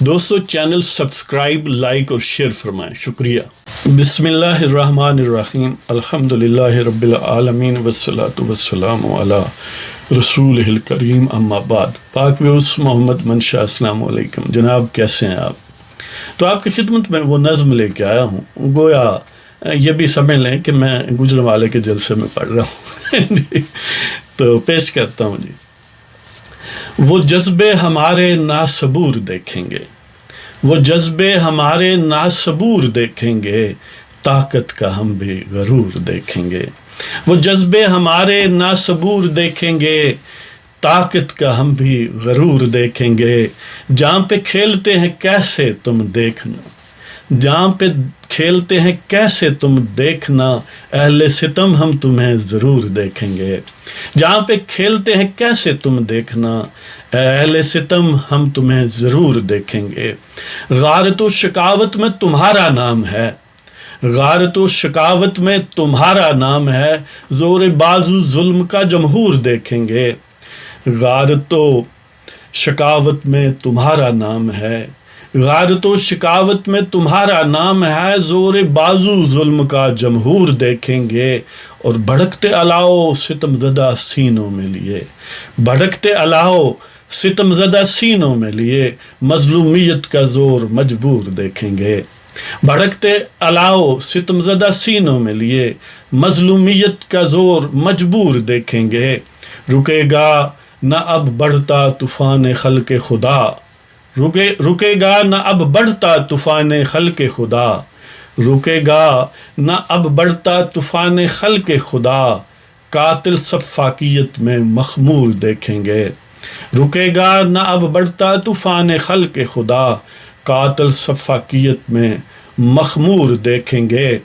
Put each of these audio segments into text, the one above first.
دوستو channel subscribe, like اور share فرمائیں، شکریہ۔ بسم اللہ الرحمن الرحیم، الحمدللہ رب العالمین والصلاة والسلام علی رسول الکریم، اما بعد۔ پاک ویوس محمد منشا، السلام علیکم جناب، کیسے ہیں آپ؟ تو آپ کی خدمت میں وہ نظم لے کے آیا ہوں، گویا یہ بھی سمجھ لیں کہ میں گجرانوالے کے جلسے میں پڑھ رہا ہوں تو پیش کرتا ہوں جی۔ وہ جذبے ہمارے ناصبور دیکھیں گے، وہ جذبے ہمارے ناصبور دیکھیں گے، طاقت کا ہم بھی غرور دیکھیں گے۔ وہ جذبے ہمارے ناصبور دیکھیں گے، طاقت کا ہم بھی غرور دیکھیں گے۔ جہاں پہ کھیلتے ہیں کیسے تم دیکھنا، جہاں پہ کھیلتے ہیں کیسے تم دیکھنا، اہل ستم ہم تمہیں ضرور دیکھیں گے۔ جہاں پہ کھیلتے ہیں کیسے تم دیکھنا، اہل ستم ہم تمہیں ضرور دیکھیں گے۔ غارت و شکاوت میں تمہارا نام ہے، غارت و شکاوت میں تمہارا نام ہے، زور بازو ظلم کا جمہور دیکھیں گے۔ غارت و شکاوت میں تمہارا نام ہے، غارت و شکاوت میں تمہارا نام ہے، زور بازو ظلم کا جمہور دیکھیں گے۔ اور بھڑکتے الاؤ ستم زدہ سینوں میں لیے، بھڑکتے الاؤ ستم زدہ سینوں میں لیے، مظلومیت کا زور مجبور دیکھیں گے۔ بھڑکتے الاؤ ستم زدہ سینوں میں لیے، مظلومیت کا زور مجبور دیکھیں گے۔ رکے گا نہ اب بڑھتا طوفان خلق خدا، رکے گا نہ اب بڑھتا طوفان خلق خدا، رکے گا نہ اب بڑھتا طوفان خلق خدا، قاتل سفاکیت میں مخمور دیکھیں گے۔ رکے گا نہ اب بڑھتا طوفان خلق خدا، قاتل سفاکیت میں مخمور دیکھیں گے۔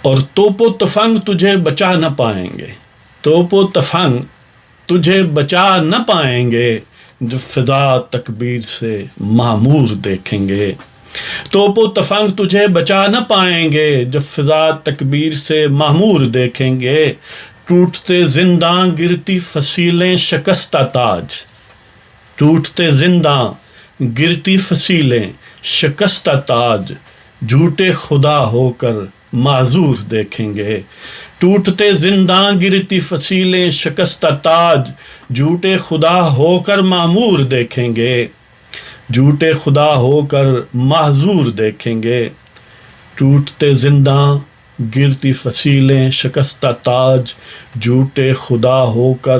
اور توپ و تفنگ تجھے بچا نہ پائیں گے، توپ و تفنگ تجھے بچا نہ پائیں گے، جو فضا تکبیر سے معمور دیکھیں گے۔ توپ و تفنگ تجھے بچا نہ پائیں گے، جب فضا تکبیر سے معمور دیکھیں گے۔ ٹوٹتے زنداں گرتی فصیلیں شکستہ تاج، ٹوٹتے زنداں گرتی فصیلیں شکستہ تاج، جھوٹے خدا ہو کر معذور دیکھیں گے۔ ٹوٹتے زنداں گرتی فصیلیں شکستہ تاج، جھوٹے خدا ہو کر معمور دیکھیں گے، جھوٹے خدا ہو کر معذور دیکھیں گے۔ ٹوٹتے زنداں گرتی فصیلیں شکستہ تاج، جھوٹے خدا ہو کر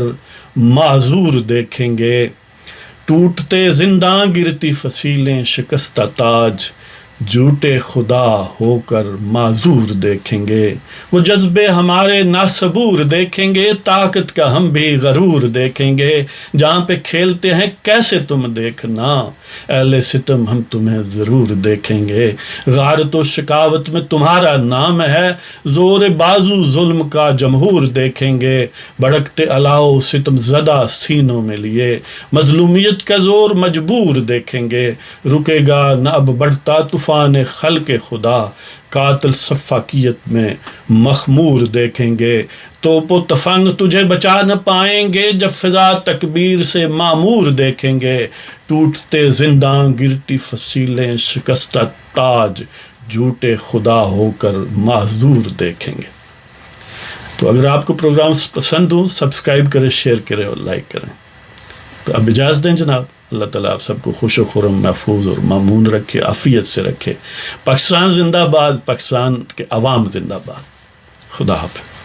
معذور دیکھیں گے۔ ٹوٹتے زنداں گرتی فصیلیں شکستہ تاج، جھوٹے خدا ہو کر معذور دیکھیں گے۔ وہ جذبے ہمارے ناصبور دیکھیں گے، طاقت کا ہم بھی غرور دیکھیں گے۔ جہاں پہ کھیلتے ہیں کیسے تم دیکھنا، اہل ستم ہم تمہیں ضرور دیکھیں گے۔ غارت و شکاوت میں تمہارا نام ہے، زور بازو ظلم کا جمہور دیکھیں گے۔ بھڑکتے الاؤ ستم زدہ سینوں میں لیے، مظلومیت کا زور مجبور دیکھیں گے۔ رکے گا نہ اب بڑھتا طوفان خلق خدا، قاتل سفاکیت میں مخمور دیکھیں گے۔ توپ و تفنگ تجھے بچا نہ پائیں گے، جب فضا تکبیر سے معمور دیکھیں گے۔ ٹوٹتے زنداں گرتی فصیلیں شکستہ تاج، جھوٹے خدا ہو کر معذور دیکھیں گے۔ تو اگر آپ کو پروگرامز پسند ہوں، سبسکرائب کریں، شیئر کریں اور لائک کریں۔ تو اب اجازت دیں جناب، اللہ تعالیٰ آپ سب کو خوش و خرم، محفوظ اور مامون رکھے، عافیت سے رکھے۔ پاکستان زندہ باد، پاکستان کے عوام زندہ باد۔ خدا حافظ۔